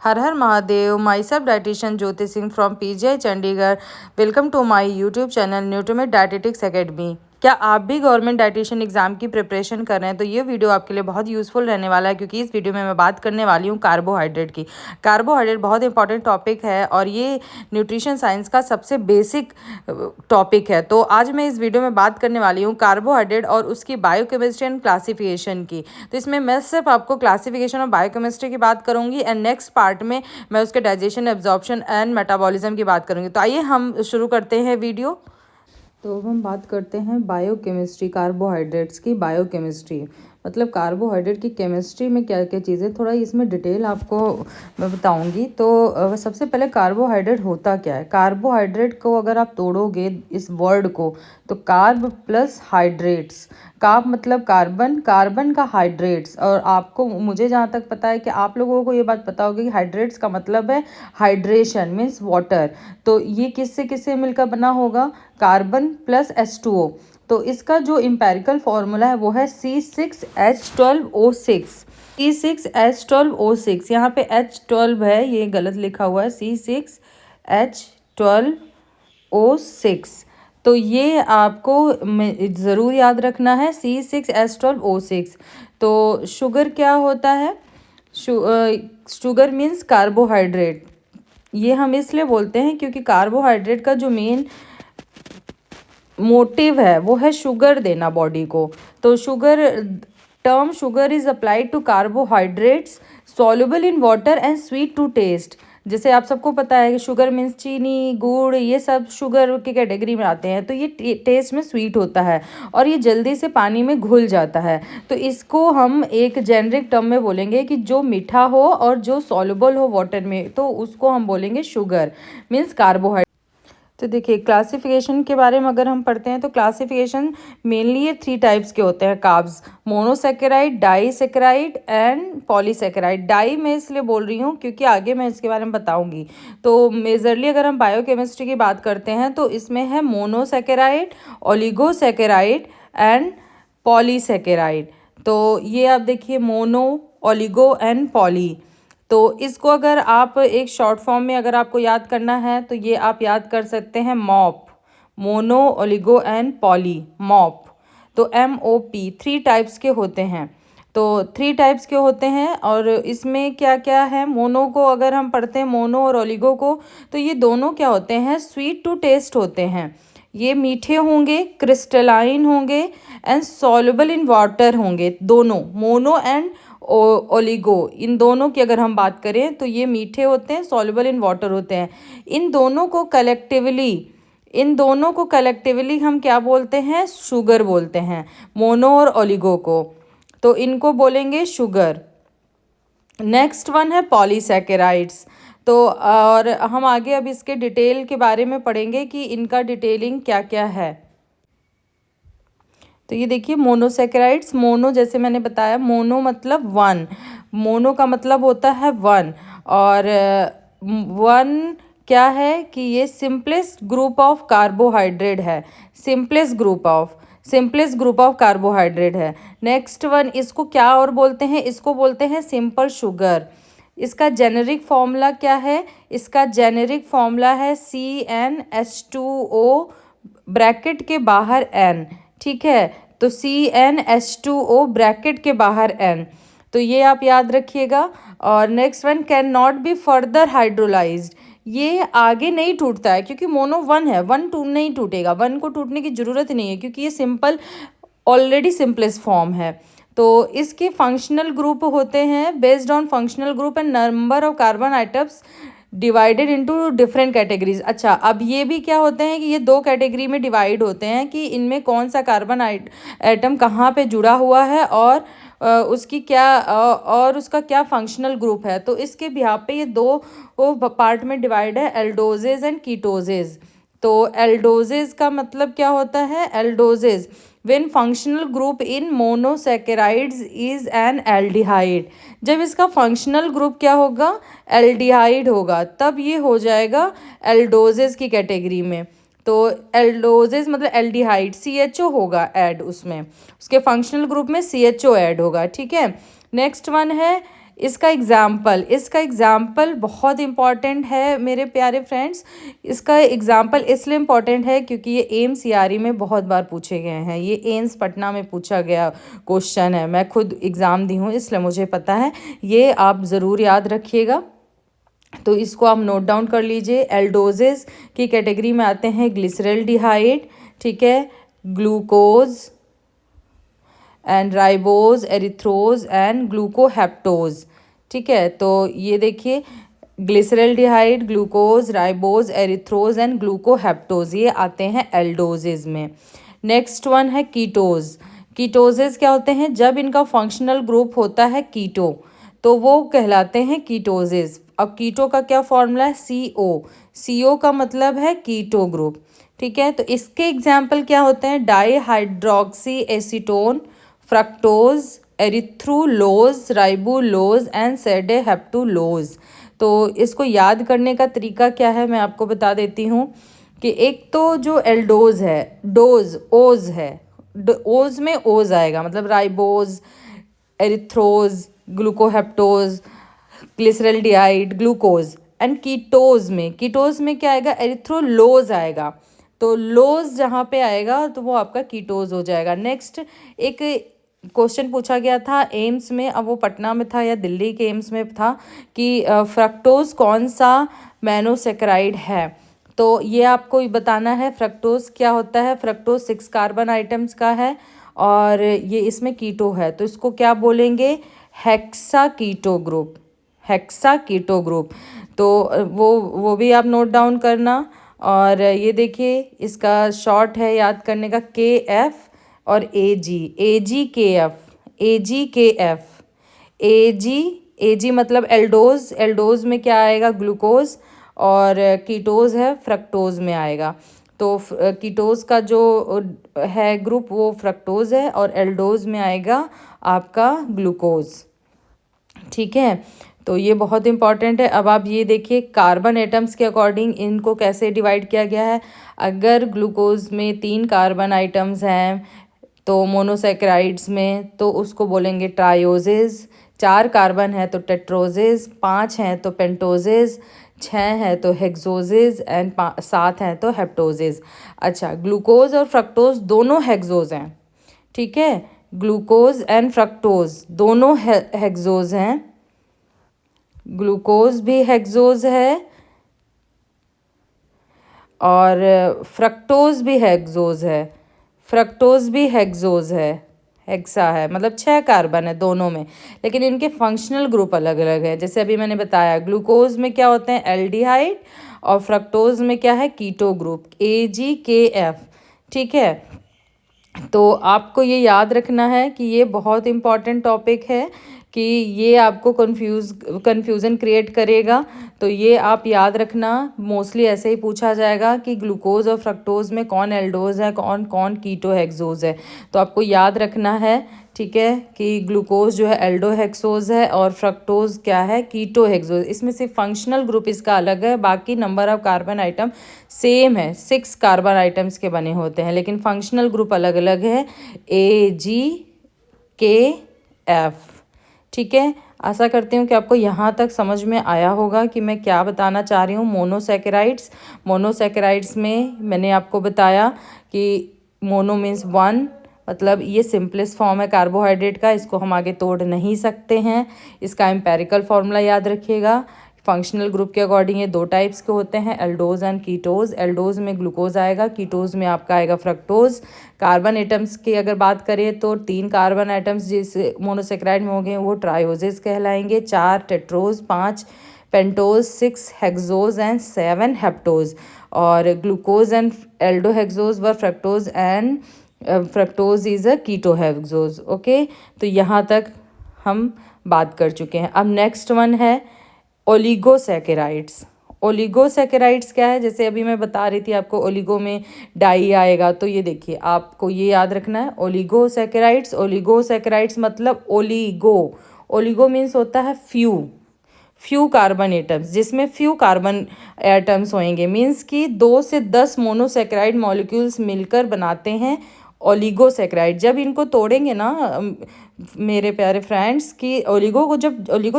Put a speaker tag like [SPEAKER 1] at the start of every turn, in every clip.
[SPEAKER 1] Her her Mahadev. Myself dietitian Jyoti Singh from PGI Chandigarh. Welcome to my YouTube channel Nutrimate dietetics academy. क्या आप भी government dietitian exam की preparation कर रहे हैं तो ये वीडियो आपके लिए बहुत यूज़फुल रहने वाला है, क्योंकि इस वीडियो में मैं बात करने वाली हूँ कार्बोहाइड्रेट की। कार्बोहाइड्रेट बहुत इंपॉर्टेंट टॉपिक है और ये न्यूट्रिशन साइंस का सबसे बेसिक टॉपिक है। तो आज मैं इस वीडियो में बात करने वाली हूँ कार्बोहाइड्रेट और उसकी बायोकेमिस्ट्री एंड क्लासिफिकेशन की। तो इसमें मैं सिर्फ आपको क्लासिफिकेशन और बायोकेमिस्ट्री की बात करूँगी एंड नेक्स्ट पार्ट में मैं उसके डाइजेशन, एब्जॉर्प्शन एंड मेटाबॉलिज्म की बात करूँगी। तो आइए हम शुरू करते हैं वीडियो। तो अब हम बात करते हैं बायोकेमिस्ट्री, कार्बोहाइड्रेट्स की बायोकेमिस्ट्री। मतलब कार्बोहाइड्रेट की केमिस्ट्री में क्या क्या चीज़ें, थोड़ा इसमें डिटेल आपको मैं बताऊंगी। तो सबसे पहले कार्बोहाइड्रेट होता क्या है। कार्बोहाइड्रेट को अगर आप तोड़ोगे इस वर्ड को, तो कार्ब प्लस हाइड्रेट्स। कार्ब मतलब कार्बन, कार्बन का हाइड्रेट्स। और आपको, मुझे जहाँ तक पता है कि आप लोगों को ये बात पता होगी कि हाइड्रेट्स का मतलब है हाइड्रेशन, मीन्स वाटर। तो ये किससे किससे मिलकर बना होगा, कार्बन प्लस H2O। तो इसका जो इम्पेरिकल फॉर्मूला है वो है C6H12O6। C6H12O6, यहाँ पे H12 है, ये गलत लिखा हुआ है, C6H12O6। तो ये आपको ज़रूर याद रखना है, C6H12O6। तो शुगर क्या होता है, शुगर मीन्स कार्बोहाइड्रेट। ये हम इसलिए बोलते हैं क्योंकि कार्बोहाइड्रेट का जो मेन मोटिव है वो है शुगर देना बॉडी को। तो term sugar is applied to carbohydrates soluble in water and sweet to taste. जैसे आप सबको पता है कि शुगर मीन्स चीनी, गुड़, ये सब शुगर की कैटेगरी में आते हैं। तो ये टेस्ट में स्वीट होता है और ये जल्दी से पानी में घुल जाता है। तो इसको हम एक जेनरिक टर्म में बोलेंगे कि जो मीठा हो और जो सॉल्युबल हो वाटर में, तो उसको हम बोलेंगे शुगर मीन्स कार्बोहाइड्रेट। तो देखिए, क्लासिफिकेशन के बारे में अगर हम पढ़ते हैं तो क्लासिफिकेशन मेनली ये 3 टाइप्स के होते हैं carbs, monosaccharide, disaccharide and polysaccharide. Di मैं इसलिए बोल रही हूँ क्योंकि आगे मैं इसके बारे में बताऊंगी। तो मेजरली अगर हम बायोकेमिस्ट्री की बात करते हैं तो इसमें है मोनोसेकेराइड, ओलिगोसेकेराइड एंड पॉलीसेकेराइड। तो ये आप देखिए, मोनो, ओलिगो एंड पॉली। तो इसको अगर आप एक शॉर्ट फॉर्म में अगर आपको याद करना है तो ये आप याद कर सकते हैं mop, mono, oligo and poly, mop. तो MOP 3 टाइप्स के होते हैं। तो 3 टाइप्स के होते हैं और इसमें क्या क्या है, मोनो को अगर हम पढ़ते हैं, मोनो और ओलिगो को, तो ये दोनों क्या होते हैं, स्वीट टू टेस्ट होते हैं। ये मीठे होंगे, क्रिस्टलाइन होंगे एंड सॉल्युबल इन वाटर होंगे। दोनों, मोनो एंड ओलिगो, इन दोनों की अगर हम बात करें तो ये मीठे होते हैं, सॉल्युबल इन वाटर होते हैं। इन दोनों को कलेक्टिवली हम क्या बोलते हैं, शुगर बोलते हैं, मोनो और ओलिगो को। तो इनको बोलेंगे शुगर। नेक्स्ट वन है पॉलीसैकेराइड्स। तो और हम आगे अब इसके डिटेल के बारे में पढ़ेंगे कि इनका डिटेलिंग क्या क्या है। तो ये देखिए, मोनोसेकेराइड्स, मोनो जैसे मैंने बताया, मोनो मतलब वन, मोनो का मतलब होता है वन। और वन क्या है कि ये सिंपलेस्ट ग्रुप ऑफ कार्बोहाइड्रेट है, सिंपलेस्ट ग्रुप ऑफ कार्बोहाइड्रेट है। नेक्स्ट वन, इसको क्या और बोलते हैं, इसको बोलते हैं सिंपल शुगर। इसका जेनेरिक फॉर्मूला क्या है, इसका जेनेरिक फॉर्मूला है CnH2O ब्रैकेट के बाहर N। ठीक है, तो CnH2O ब्रैकेट के बाहर N। तो ये आप याद रखिएगा। और next one, can not be further hydrolysed. ये आगे नहीं टूटता है क्योंकि मोनो वन है, वन टूट नहीं टूटेगा, वन को टूटने की ज़रूरत नहीं है क्योंकि ये सिंपल, ऑलरेडी सिंपलेस्ट फॉर्म है। तो इसके फंक्शनल ग्रुप होते हैं based on functional group and number of carbon atoms divided into different categories. अच्छा, अब ये भी क्या होते हैं कि ये 2 कैटेगरी में डिवाइड होते हैं कि इनमें कौन सा कार्बन आइटम कहाँ पे जुड़ा हुआ है और उसकी क्या और उसका क्या फंक्शनल ग्रुप है। तो इसके बिहाफ पे ये 2 पार्ट में डिवाइड है, एल्डोजेज एंड कीटोजेज। तो एल्डोजेज का मतलब क्या होता है, aldoses when functional group in monosaccharides is an aldehyde. जब इसका फंक्शनल ग्रुप क्या होगा, एल्डिहाइड होगा, तब ये हो जाएगा एल्डोजेज की कैटेगरी में। तो एल्डोजेज मतलब एल्डिहाइड, CHO होगा ऐड उसमें, उसके फंक्शनल ग्रुप में CHO ऐड होगा। ठीक है, नेक्स्ट वन है इसका एग्ज़ाम्पल बहुत इम्पॉर्टेंट है मेरे प्यारे फ्रेंड्स। इसका एग्ज़ाम्पल इसलिए इम्पॉर्टेंट है क्योंकि ये एम्स सीआरई में बहुत बार पूछे गए हैं। ये एम्स पटना में पूछा गया क्वेश्चन है, मैं खुद एग्ज़ाम दी हूँ इसलिए मुझे पता है। ये आप ज़रूर याद रखिएगा, तो इसको आप नोट डाउन कर लीजिए। एल्डोजेस की कैटेगरी में आते हैं ग्लिसरल्डिहाइड, ठीक है, glucose and ribose, erythrose and glucoheptose, ठीक है। तो ये देखिए glyceraldehyde, glucose, ribose, erythrose and glucoheptose, ये आते हैं एल्डोजेज में। नेक्स्ट वन है कीटोज। कीटोजेज क्या होते हैं? जब इनका फंक्शनल ग्रुप होता है कीटो तो वो कहलाते हैं कीटोजेज। अब कीटो का क्या फॉर्मूला है? CO का मतलब है कीटो ग्रुप, ठीक है। तो इसके एग्जाम्पल क्या होते हैं? Dihydroxy acetone, fructose, erythrulose, ribulose and sedoheptulose. तो इसको याद करने का तरीका क्या है मैं आपको बता देती हूँ कि एक तो जो एल्डोज है, ओज है, ओज में ओज आएगा, मतलब ribose, erythrose, glucoheptose, glyceraldehyde, glucose. And ketose में क्या आएगा? एरिथ्रोलोज आएगा। तो लोज जहाँ पे आएगा तो वो आपका कीटोज हो जाएगा। नेक्स्ट एक क्वेश्चन पूछा गया था एम्स में, अब वो पटना में था या दिल्ली के एम्स में था, कि फ्रक्टोज कौन सा मोनोसेकेराइड है। तो ये आपको बताना है फ्रक्टोज क्या होता है। फ्रक्टोज 6 कार्बन आइटम्स का है और ये इसमें कीटो है, तो इसको क्या बोलेंगे? Hexa keto group. तो वो भी आप नोट डाउन करना। और ये देखिए इसका शॉर्ट है याद करने का KF और AG मतलब एल्डोज में क्या आएगा? ग्लूकोज, और कीटोज है फ्रक्टोज में आएगा। तो कीटोज का जो है ग्रुप वो फ्रक्टोज है और एल्डोज में आएगा आपका ग्लूकोज, ठीक है। तो ये बहुत इंपॉर्टेंट है। अब आप ये देखिए कार्बन एटम्स के अकॉर्डिंग इनको कैसे डिवाइड किया गया है। अगर ग्लूकोज में 3 कार्बन आइटम्स हैं तो मोनोसेकेराइड्स में, तो उसको बोलेंगे ट्रायोजेज। 4 कार्बन है तो टेट्रोजेज, 5 हैं तो पेंटोजेज, 6 है तो हेक्सोजेज एंड 7 हैं तो हेप्टोजेज। अच्छा, ग्लूकोज और फ्रक्टोज दोनों हेक्सोज हैं, ठीक है। ग्लूकोज एंड फ्रक्टोज दोनों हेक्सोज हैं। ग्लूकोज भी हेक्सोज है और फ्रक्टोज भी हेक्सोज है, हेक्सा है, मतलब 6 कार्बन है दोनों में, लेकिन इनके फंक्शनल ग्रुप अलग अलग है। जैसे अभी मैंने बताया ग्लूकोज में क्या होते हैं? एल्डिहाइड, और फ्रक्टोज में क्या है? कीटो ग्रुप, AgKF, ठीक है। तो आपको ये याद रखना है कि ये बहुत इम्पॉर्टेंट टॉपिक है कि ये आपको कन्फ्यूज़न क्रिएट करेगा। तो ये आप याद रखना, मोस्टली ऐसे ही पूछा जाएगा कि ग्लूकोज और फ्रक्टोज में कौन एल्डोज है, कौन कीटो हेक्सोज है। तो आपको याद रखना है, ठीक है, कि ग्लूकोज जो है एल्डो हेक्सोज है और फ्रक्टोज क्या है? Keto hexose. इसमें सिर्फ फंक्शनल ग्रुप इसका अलग है, बाकी number of carbon item same है, 6 कार्बन आइटम्स के बने होते हैं, लेकिन फंक्शनल ग्रुप अलग अलग है, AgKF, ठीक है। आशा करती हूँ कि आपको यहाँ तक समझ में आया होगा कि मैं क्या बताना चाह रही हूँ। मोनोसेकेराइड्स में मैंने आपको बताया कि मोनो मीन्स 1, मतलब ये सिंपलेस्ट फॉर्म है कार्बोहाइड्रेट का, इसको हम आगे तोड़ नहीं सकते हैं। इसका एम्पेरिकल फार्मूला याद रखिएगा। फंक्शनल ग्रुप के अकॉर्डिंग ये 2 टाइप्स के होते हैं, एल्डोज एंड कीटोज। एल्डोज में ग्लूकोज आएगा, कीटोज में आपका आएगा फ्रक्टोज। कार्बन एटम्स की अगर बात करें तो 3 कार्बन एटम्स जिस मोनोसेकेराइड में हो गए वो ट्रायोजेज कहलाएंगे, 4 tetrose, 5 pentose, 6 hexose and 7 heptose. और ग्लूकोज एंड एल्डो हेक्सोज व fructose is a keto hexose. Okay, तो यहाँ तक हम बात कर चुके हैं। अब नेक्स्ट वन है ओलिगोसेकेराइड्स क्या है? जैसे अभी मैं बता रही थी आपको ओलिगो में डाई आएगा, तो ये देखिए आपको ये याद रखना है ओलिगोसेकेराइड्स मतलब ओलिगो मीन्स होता है फ्यू कार्बन एटम्स, जिसमें फ्यू कार्बन एटम्स होंगे, मीन्स कि 2 से 10 मोनोसेकेराइड मॉलिक्यूल्स मिलकर बनाते हैं ओलिगोसेक्राइड। जब इनको तोड़ेंगे ना मेरे प्यारे फ्रेंड्स, कि ओलिगो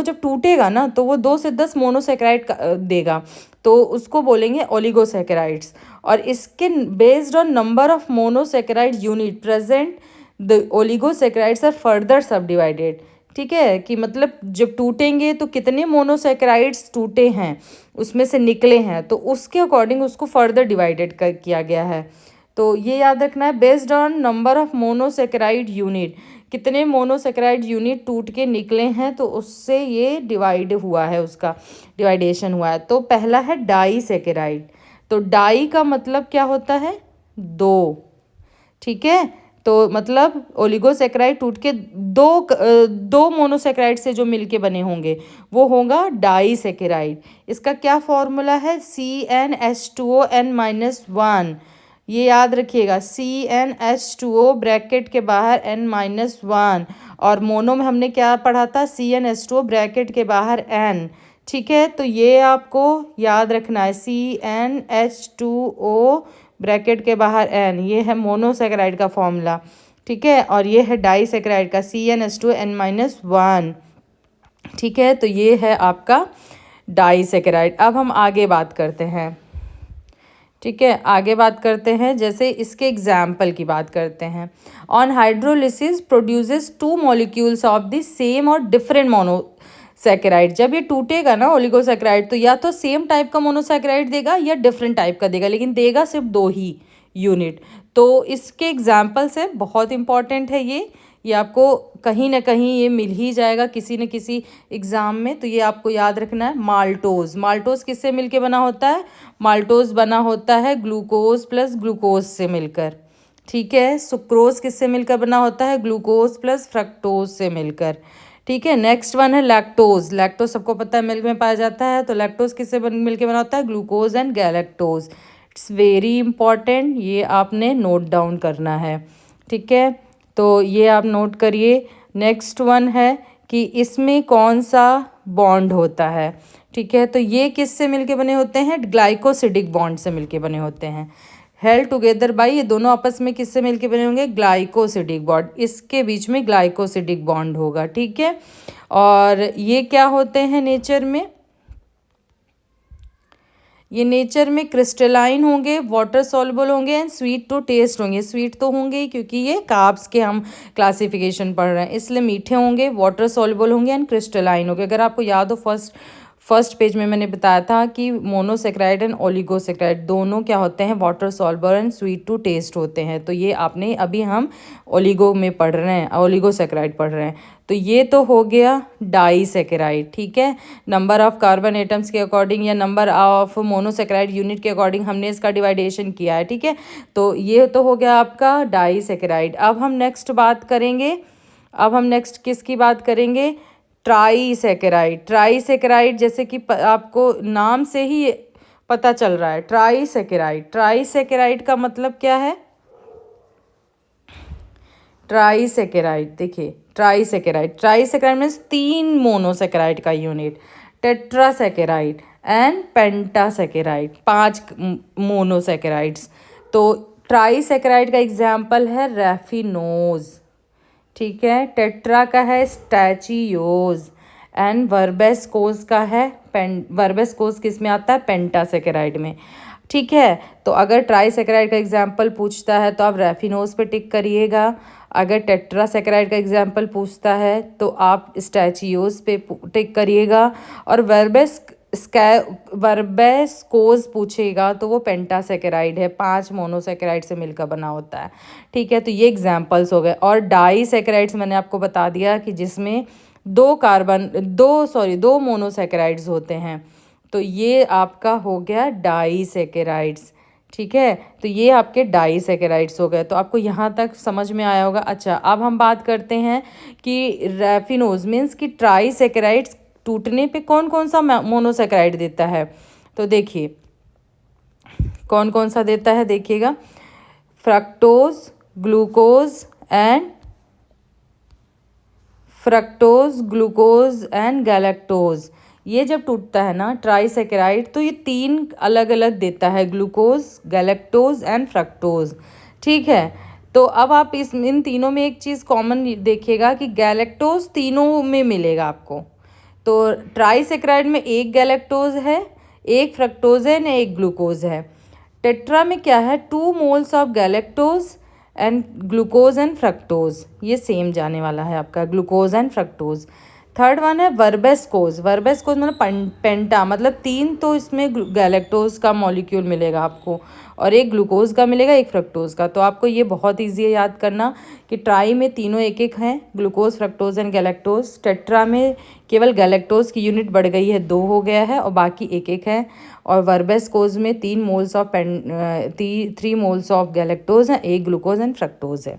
[SPEAKER 1] जब टूटेगा ना तो वो 2 से 10 मोनोसेक्राइड देगा, तो उसको बोलेंगे ओलिगोसेक्राइड्स। और इसके based on number of monosaccharide unit present the oligosaccharides are further subdivided. ठीक है, कि मतलब जब टूटेंगे तो कितने मोनोसेक्राइड्स टूटे हैं, उसमें से निकले हैं, तो उसके अकॉर्डिंग उसको फर्दर डिवाइडेड कर किया गया है। तो ये याद रखना है, based on number of monosaccharide unit, कितने मोनोसेक्राइड यूनिट टूट के निकले हैं, तो उससे ये डिवाइड हुआ है, उसका डिवाइडेशन हुआ है। तो पहला है डाईसेकेराइड। तो डाई का मतलब क्या होता है? दो। ठीक है, तो मतलब ओलिगोसेक्राइड टूट के दो मोनोसेक्राइड से जो मिलके बने होंगे वो होगा डाईसेकेराइड। इसका क्या फॉर्मूला है? CnH2O(n-1). ये याद रखिएगा, CnH2O ब्रैकेट के बाहर n-1, और मोनो में हमने क्या पढ़ा था? CnH2O ब्रैकेट के बाहर n। ठीक है, तो ये आपको याद रखना है, CnH2O ब्रैकेट के बाहर n, ये है मोनोसेक्राइड का फॉर्मूला। ठीक है, और ये है डाईसेक्राइड का CnH2n-1। ठीक है, तो ये है आपका डाईसेक्राइड। अब हम आगे बात करते हैं। ठीक है, आगे बात करते हैं, जैसे इसके एग्जाम्पल की बात करते हैं। On hydrolysis produces 2 molecules of the same और डिफरेंट मोनोसेक्राइड। जब ये टूटेगा ना ओलिगोसेक्राइड, तो या तो सेम टाइप का मोनोसेक्राइड देगा या डिफरेंट टाइप का देगा, लेकिन देगा सिर्फ 2 ही यूनिट। तो इसके एग्जाम्पल्स है, बहुत इंपॉर्टेंट है ये आपको कहीं ना कहीं ये मिल ही जाएगा किसी न किसी एग्ज़ाम में, तो ये आपको याद रखना है। माल्टोज, माल्टोज किससे मिलके बना होता है? माल्टोज बना होता है ग्लूकोज प्लस ग्लूकोज से मिलकर। ठीक है, सुक्रोज किससे मिलकर बना होता है? ग्लूकोज प्लस फ्रक्टोज से मिलकर। ठीक है, नेक्स्ट वन है लैक्टोज। लैक्टोज सबको पता है मिल्क में पाया जाता है, तो लैक्टोज किससे मिलके बना होता है? Glucose and galactose. It's very important, ये आपने नोट डाउन करना है। ठीक है, तो ये आप नोट करिए। नेक्स्ट वन है कि इसमें कौन सा बॉन्ड होता है। ठीक है, तो ये किससे मिलके बने होते हैं? ग्लाइकोसिडिक बॉन्ड से मिलके बने होते हैं। हेल्ड टुगेदर बाय, ये दोनों आपस में किससे मिलके बने होंगे? ग्लाइकोसिडिक बॉन्ड, इसके बीच में ग्लाइकोसिडिक बॉन्ड होगा। ठीक है, और ये क्या होते हैं नेचर में? ये नेचर में क्रिस्टलाइन होंगे, वाटर सॉल्युबल होंगे एंड स्वीट टू टेस्ट होंगे। स्वीट तो होंगे ही क्योंकि ये कार्ब्स के हम क्लासिफिकेशन पढ़ रहे हैं, इसलिए मीठे होंगे, वाटर सॉल्युबल होंगे एंड क्रिस्टलाइन होंगे। अगर आपको याद हो फर्स्ट पेज में मैंने बताया था कि मोनोसेक्राइड एंड ओलिगोसेक्राइड दोनों क्या होते हैं? Water soluble and sweet to taste होते हैं। तो ये आपने अभी हम ओलिगो में पढ़ रहे हैं, ओलिगोसेक्राइड पढ़ रहे हैं। तो ये तो हो गया डाईसेक्राइड। ठीक है, नंबर ऑफ कार्बन एटम्स के अकॉर्डिंग या नंबर ऑफ मोनोसेक्राइड यूनिट के अकॉर्डिंग हमने इसका डिवाइडेशन किया है। ठीक है, तो ये तो हो गया आपका डाईसेक्राइड। अब हम नेक्स्ट बात करेंगे, अब हम नेक्स्ट किसकी बात करेंगे? ट्राईसेक्राइड। ट्राईसेक्राइड जैसे कि आपको नाम से ही पता चल रहा है, ट्राईसेक्राइड। ट्राईसेक्राइड का मतलब क्या है? ट्राईसेक्राइड, देखिए ट्राईसेक्राइड मीन्स 3 मोनोसेक्राइड का unit. Tetrasaccharide and pentasaccharide, 5 monosaccharides. तो ट्राईसेक्राइड का एग्जाम्पल है रैफिनोज। ठीक है, टेट्रा का है स्टैचियोज एंड वर्बेस्कोज का है वर्बेस्कोज किस में आता है? पेंटासेक्राइड में। ठीक है, तो अगर ट्राईसेक्राइड का एग्जाम्पल पूछता है तो आप रैफिनोज पे टिक करिएगा। अगर टेट्रासेक्राइड का एग्जाम्पल पूछता है तो आप स्टैचियोज पे टिक करिएगा। और वर्बेस्कोज पूछेगा तो वो पेंटासेक्राइड है, 5 मोनोसेक्राइड से मिलकर बना होता है। ठीक है, तो ये एग्जाम्पल्स हो गए। और डाईसेक्राइड्स मैंने आपको बता दिया कि जिसमें 2 मोनोसेक्राइड्स होते हैं, तो ये आपका हो गया डाईसेक्राइड्स। ठीक है, तो ये आपके डाईसेक्राइड्स हो गए। तो आपको यहाँ तक समझ में आया होगा। अच्छा, अब हम बात करते हैं कि रैफिनोज मीन्स कि ट्राईसेक्राइड्स टूटने पे कौन कौन सा मोनोसेक्राइड देता है। तो देखिए कौन कौन सा देता है, देखिएगा, फ्रक्टोज, ग्लूकोज एंड गैलेक्टोज। ये जब टूटता है ना ट्राईसेक्राइड, तो ये 3 अलग अलग देता है, ग्लूकोज, गैलेक्टोज एंड फ्रक्टोज। ठीक है, तो अब आप इस इन तीनों में एक चीज़ कॉमन देखिएगा कि गैलेक्टोज तीनों में मिलेगा आपको। तो ट्राइसेक्राइड में एक गैलेक्टोज है, एक फ्रक्टोज है, ना एक ग्लूकोज है। टेट्रा में क्या है, 2 moles of galactose and glucose and fructose, ये सेम जाने वाला है आपका, glucose and fructose. Third one है वर्बेस्कोज। वर्बेस्कोज मतलब पेंटा, मतलब 3 तो इसमें गैलेक्टोज का मॉलिक्यूल मिलेगा आपको, और एक ग्लूकोज का मिलेगा, एक फ्रक्टोज का। तो आपको ये बहुत ईजी है याद करना कि ट्राई में तीनों एक एक हैं, glucose, fructose and galactose. Tetra में केवल गैलेक्टोज की यूनिट बढ़ गई है, 2 हो गया है, और बाकी एक एक है। और वर्बेस्कोज में 3 moles of 3 moles of galactose हैं, एक ग्लूकोज एंड फ्रक्टोज है।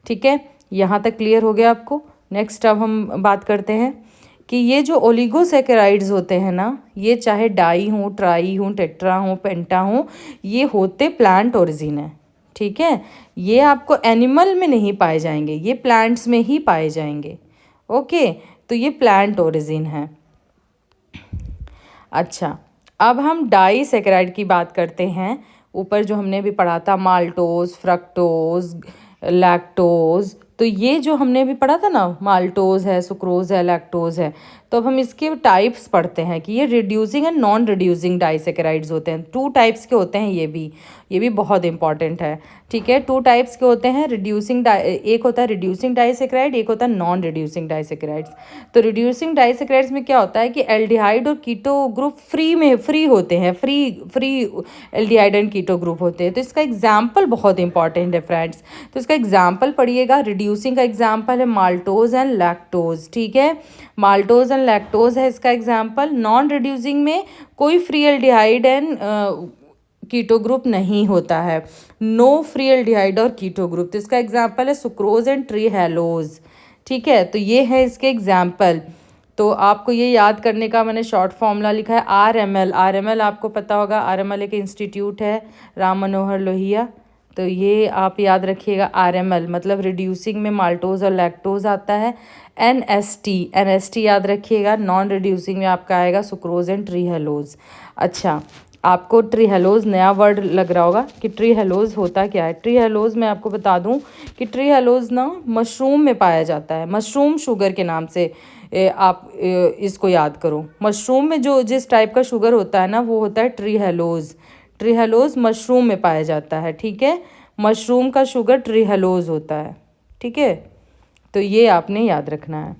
[SPEAKER 1] ठीक है, यहाँ तक क्लियर हो गया आपको। नेक्स्ट अब हम बात करते हैं कि ये जो ओलिगोसैकेराइड्स होते हैं ना, ये चाहे डाई हो, ट्राई हो, टेट्रा हो, पेंटा हो, ये होते प्लांट ओरिजिन है। ठीक है, ये आपको एनिमल में नहीं पाए जाएंगे, ये प्लांट्स में ही पाए जाएंगे। ओके, तो ये प्लांट ओरिजिन है। अच्छा, अब हम डाईसैकेराइड की बात करते हैं। ऊपर जो हमने भी पढ़ा था, माल्टोज, फ्रक्टोज, लैक्टोज, तो ये जो हमने भी पढ़ा था ना, माल्टोज है, सुक्रोज है, लैक्टोज है। तो अब हम इसके टाइप्स पढ़ते हैं कि ये रिड्यूसिंग एंड नॉन रिड्यूसिंग डाईसैकेराइड्स होते हैं। 2 टाइप्स के होते हैं, ये भी बहुत इंपॉर्टेंट है। ठीक है, 2 टाइप्स के होते हैं रिड्यूसिंग, एक होता है रिड्यूसिंग डाईसैकेराइड, एक होता है नॉन रिड्यूसिंग डाईसैकेराइड्स। तो रिड्यूसिंग डाईसैकेराइड्स में क्या होता है कि एल्डिहाइड और कीटो ग्रुप फ्री होते हैं, free aldehyde and keto group होते हैं। तो इसका एग्जाम्पल बहुत इंपॉर्टेंट है फ्रेंड्स, तो इसका एग्जाम्पल पढ़िएगा। रिड्यूसिंग का एग्जाम्पल है माल्टोज एंड लैक्टोज। ठीक है, माल्टोज एंड लैक्टोज है इसका एग्जाम्पल। नॉन रिड्यूसिंग में कोई free aldehyde and keto group नहीं होता है, नो फ्री एल्डिहाइड और कीटो ग्रुप। तो इसका एग्जाम्पल है सुक्रोज एंड ट्रीहेलोज। ठीक है, तो ये है इसके एग्जाम्पल। तो आपको ये याद करने का मैंने शॉर्ट फॉर्मूला लिखा है RML। RML आपको पता होगा, RML एक इंस्टीट्यूट है, राम मनोहर लोहिया। तो ये आप याद रखिएगा, RML मतलब रिड्यूसिंग में माल्टोज और लैक्टोज आता है। NST याद रखिएगा, नॉन रिड्यूसिंग में आपका आएगा सुक्रोज एंड ट्रीहेलोज। अच्छा, आपको ट्रीहेलोज नया वर्ड लग रहा होगा कि ट्रीहेलोज होता क्या है। ट्रीहेलोज मैं आपको बता दूं कि ट्रीहेलोज ना मशरूम में पाया जाता है, मशरूम शुगर के नाम से आप इसको याद करो। मशरूम में जो जिस टाइप का शुगर होता है ना, वो होता है ट्रीहेलोज। ट्रीहेलोज मशरूम में पाया जाता है। ठीक है, मशरूम का शुगर ट्रीहेलोज होता है। ठीक है, तो ये आपने याद रखना है।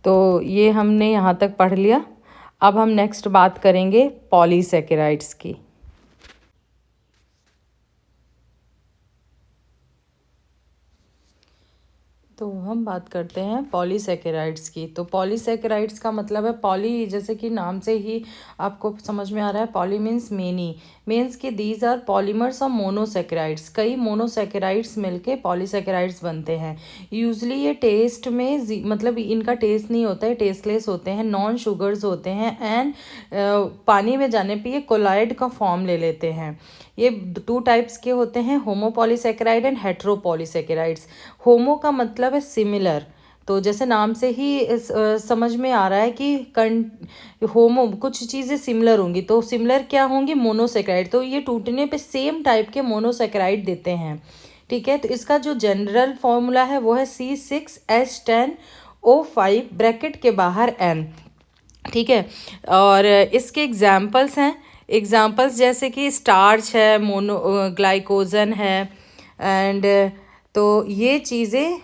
[SPEAKER 1] तो ये हमने यहाँ तक पढ़ लिया। अब हम नेक्स्ट बात करेंगे पॉलीसैकेराइड्स की। तो हम बात करते हैं पॉलीसैकेराइड्स की। तो पॉलीसैकेराइड्स का मतलब है पॉली, जैसे कि नाम से ही आपको समझ में आ रहा है, पॉली मीन्स मेनी, मीन्स कि these are polymers of monosaccharides. कई मोनोसैकेराइड्स मिलके पॉलीसैकेराइड्स बनते हैं। यूजली ये टेस्ट में मतलब इनका टेस्ट नहीं होता है, टेस्टलेस होते हैं, नॉन शुगर्स होते हैं, एंड पानी में जाने पे ये कोलाइड का फॉर्म ले लेते हैं। ये 2 टाइप्स के होते हैं, होमोपॉलीसैकेराइड एंड हेट्रोपॉलीसैकेराइड्स। होमो का मतलब है सिमिलर, तो जैसे नाम से ही समझ में आ रहा है कि होमो कुछ चीज़ें सिमिलर होंगी, तो सिमिलर क्या होंगी, मोनोसैकेराइड। तो ये टूटने पे सेम टाइप के मोनोसैकेराइड देते हैं। ठीक है, तो इसका जो जनरल फॉर्मूला है वो है C6H10O5 ब्रैकेट के बाहर N। ठीक है, और इसके एग्जाम्पल्स जैसे कि स्टार्च है, मोनो ग्लाइकोजन है, एंड तो ये चीज़ें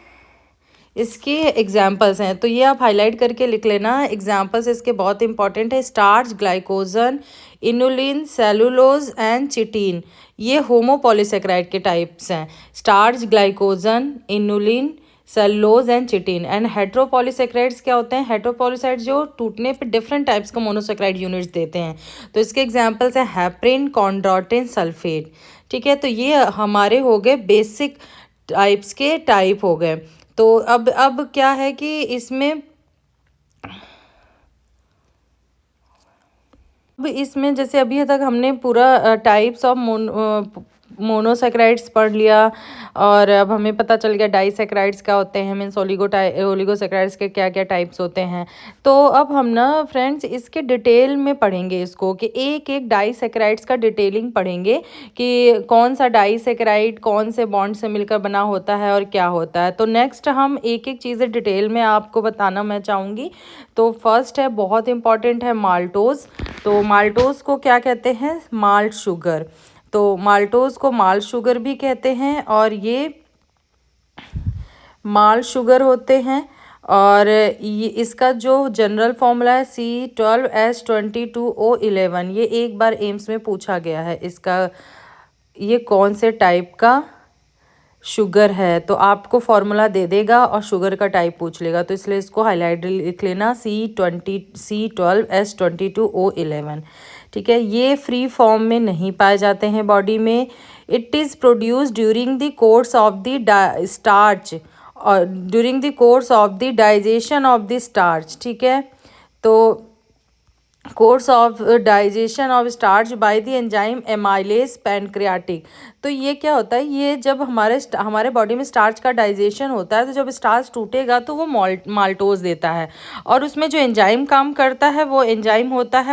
[SPEAKER 1] इसके एग्जाम्पल्स हैं। तो ये आप हाईलाइट करके लिख लेना, एग्जाम्पल्स इसके बहुत इंपॉर्टेंट है। Starch, glycogen, inulin, cellulose and chitin, ये होमोपॉलीसैकेराइड के टाइप्स हैं। Starch, glycogen, inulin, cellulose and chitin. And heteropolysaccharides क्या होते हैं, हेट्रोपॉलीसैकेराइड्स जो टूटने पे डिफरेंट टाइप्स का मोनोसैकेराइड यूनिट्स देते हैं। तो इसके एग्जाम्पल्स हैं हेपरिन, कॉन्ड्रोटिन, सल्फेट। ठीक है, तो ये हमारे हो गए बेसिक टाइप्स के टाइप हो गए। तो अब क्या है कि इसमें जैसे अभी तक हमने पूरा टाइप्स ऑफ मोनोसेक्राइड्स पढ़ लिया, और अब हमें पता चल गया डाइसेक्राइड्स क्या होते हैं, मीन्स ओलिगोसेक्राइड्स के क्या क्या टाइप्स होते हैं। तो अब हम ना फ्रेंड्स इसके डिटेल में पढ़ेंगे इसको, कि एक एक डाइसेक्राइड्स का डिटेलिंग पढ़ेंगे कि कौन सा डाइसेक्राइड कौन से बॉन्ड से मिलकर बना होता है और क्या होता है। तो नेक्स्ट हम एक एक चीज़ें डिटेल में आपको बताना मैं चाहूँगी। तो फर्स्ट है, बहुत इंपॉर्टेंट है, माल्टोज। तो माल्टोज को क्या कहते हैं? Malt sugar. तो माल्टोज को माल्ट शुगर भी कहते हैं, और ये माल्ट शुगर होते हैं। और ये इसका जो जनरल फॉर्मूला है C12H22O11, ये एक बार एम्स में पूछा गया है इसका, ये कौन से टाइप का शुगर है। तो आपको फॉर्मूला दे देगा और शुगर का टाइप पूछ लेगा, तो इसलिए इसको हाईलाइट लिख लेना, C12H22O11। ठीक है, ये फ्री फॉर्म में नहीं पाए जाते हैं बॉडी में। It is produce during the course of the starch और during the course of the digestion of the starch. ठीक है, तो course of digestion of starch by the enzyme amylase pancreatic. तो ये क्या होता है, ये जब हमारे बॉडी में स्टार्च का डाइजेशन होता है, तो जब स्टार्च टूटेगा तो वो माल्टोज देता है, और उसमें जो एंजाइम काम करता है वो एंजाइम होता है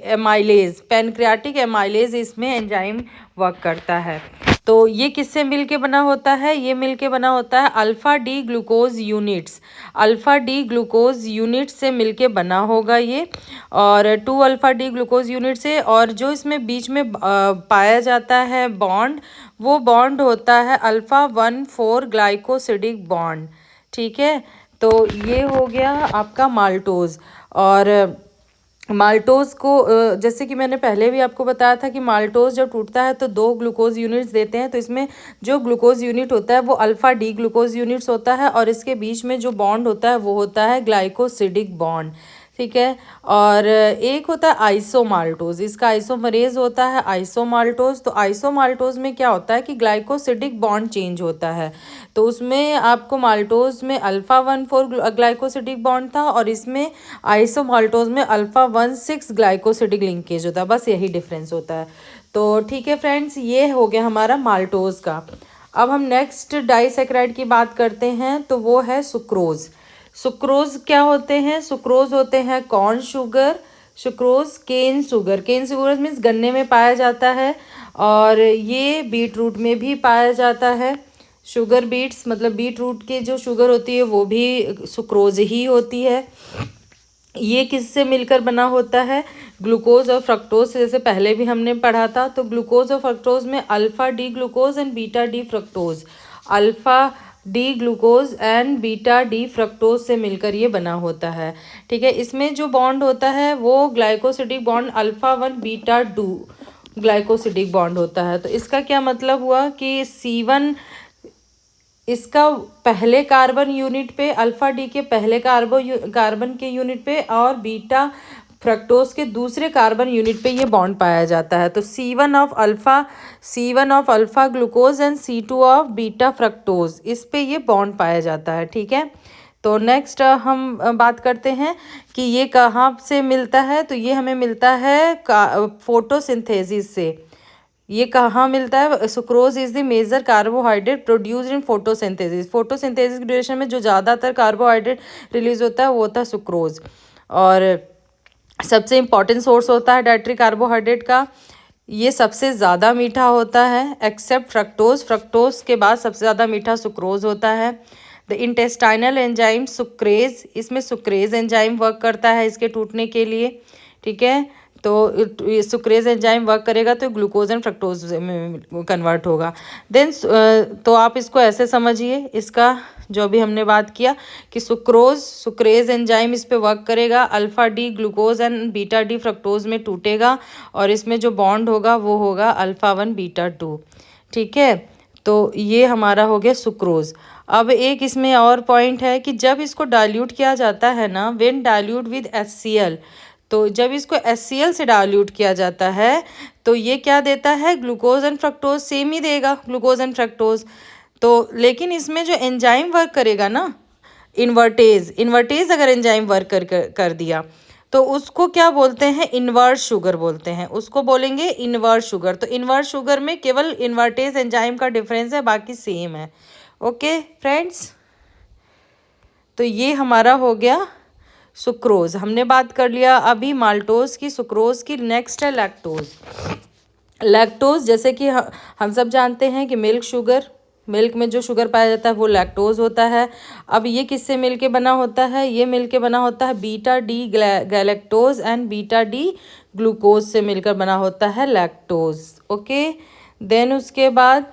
[SPEAKER 1] एमाइलेज, पैनक्रियाटिक एमाइलेज, इसमें एंजाइम वर्क करता है। तो ये किससे मिलके बना होता है? ये मिलके बना होता है alpha D glucose units, alpha D glucose unit से मिलके बना होगा ये, और 2 अल्फ़ा डी ग्लूकोज यूनिट से। और जो इसमें बीच में पाया जाता है बॉन्ड, वो बॉन्ड होता है अल्फ़ा 1,4 ग्लाइकोसिडिक बॉन्ड। ठीक है, तो ये हो गया आपका माल्टोज। और माल्टोज को जैसे कि मैंने पहले भी आपको बताया था कि माल्टोज जब टूटता है तो 2 ग्लूकोज यूनिट्स देते हैं। तो इसमें जो ग्लूकोज यूनिट होता है वो अल्फ़ा डी ग्लूकोज यूनिट्स होता है, और इसके बीच में जो बॉन्ड होता है वो होता है ग्लाइकोसिडिक बॉन्ड। ठीक है, और एक होता है आइसोमाल्टोज, इसका आइसोमरेज होता है आइसोमाल्टोज। तो आइसोमाल्टोज में क्या होता है कि ग्लाइकोसिडिक बॉन्ड चेंज होता है। तो उसमें आपको माल्टोज में अल्फ़ा 1,4 ग्लाइकोसिडिक बॉन्ड था, और इसमें आइसोमाल्टोज में अल्फ़ा 1,6 ग्लाइकोसिडिक लिंकेज होता है, बस यही डिफरेंस होता है। तो ठीक है फ्रेंड्स, ये हो गया हमारा माल्टोज का। अब हम नेक्स्ट डाइसेक्राइड की बात करते हैं, तो वो है सुक्रोज। सुक्रोज क्या होते हैं? सुक्रोज होते हैं corn sugar, sucrose cane sugar. Cane sugar means गन्ने में पाया जाता है, और ये बीट रूट में भी पाया जाता है। शुगर बीट्स मतलब बीट रूट की जो शुगर होती है वो भी सुक्रोज ही होती है। ये किससे मिलकर बना होता है? ग्लूकोज और फ्रक्टोज से, जैसे पहले भी हमने पढ़ा था। तो ग्लूकोज और फ्रक्टोज में alpha D glucose and beta D fructose, alpha D glucose and beta D fructose से मिलकर ये बना होता है। ठीक है, इसमें जो बॉन्ड होता है वो glycosidic bond alpha 1 beta 2 glycosidic bond होता है। तो इसका क्या मतलब हुआ कि C1 इसका पहले कार्बन यूनिट पे, अल्फ़ा डी के पहले कार्बन के यूनिट पे, और बीटा फ्रक्टोज के दूसरे कार्बन यूनिट पे ये बॉन्ड पाया जाता है। तो C1 of alpha glucose and C2 of beta fructose, इस पे ये बॉन्ड पाया जाता है। ठीक है, तो नेक्स्ट हम बात करते हैं कि ये कहाँ से मिलता है। तो ये हमें मिलता है फोटोसिंथेसिस से। ये कहाँ मिलता है? Sucrose is the major carbohydrate produced in photosynthesis. Photosynthesis की ड्यूरेशन में जो ज़्यादातर कार्बोहाइड्रेट रिलीज होता है वो होता है सुक्रोज, और सबसे इम्पॉर्टेंट सोर्स होता है डाइटरी कार्बोहाइड्रेट का। ये सबसे ज़्यादा मीठा होता है एक्सेप्ट फ्रक्टोज, फ्रक्टोज के बाद सबसे ज़्यादा मीठा सुक्रोज होता है। द इंटेस्टाइनल एंजाइम सुक्रेज, इसमें सुक्रेज एंजाइम वर्क करता है इसके टूटने के लिए। ठीक है, तो सुक्रेज एंजाइम वर्क करेगा तो ग्लूकोज एंड फ्रक्टोज में कन्वर्ट होगा। देन तो आप इसको ऐसे समझिए, इसका जो भी हमने बात किया कि सुक्रेज एंजाइम इस पे वर्क करेगा, alpha D glucose and beta D fructose में टूटेगा, और इसमें जो बॉन्ड होगा वो होगा अल्फ़ा 1 बीटा 2। ठीक है, तो ये हमारा हो गया सुक्रोज। अब एक इसमें और पॉइंट है कि जब इसको डाइल्यूट किया जाता है ना, व्हेन डाइल्यूट विद HCl, तो जब इसको HCl से डाइल्यूट किया जाता है तो ये क्या देता है? ग्लूकोज एंड फ्रक्टोज सेम ही देगा, ग्लूकोज एंड फ्रक्टोज। तो लेकिन इसमें जो एंजाइम वर्क करेगा ना, इन्वर्टेज अगर एंजाइम वर्क कर दिया तो उसको क्या बोलते हैं, इन्वर्ट शुगर बोलते हैं, उसको बोलेंगे इन्वर्ट शुगर। तो इन्वर्ट शुगर में केवल इन्वर्टेज एंजाइम का डिफरेंस है, बाकी सेम है। ओके फ्रेंड्स, तो ये हमारा हो गया सुक्रोज, हमने बात कर लिया अभी माल्टोज की, सुक्रोज की। नेक्स्ट है लैक्टोज। लैक्टोज जैसे कि हम सब जानते हैं कि मिल्क शुगर, मिल्क में जो शुगर पाया जाता है वो लैक्टोज होता है। अब ये किससे मिल के बना होता है, ये मिल के बना होता है beta D galactose and beta D glucose से मिलकर बना होता है लैक्टोज। ओके, देन उसके बाद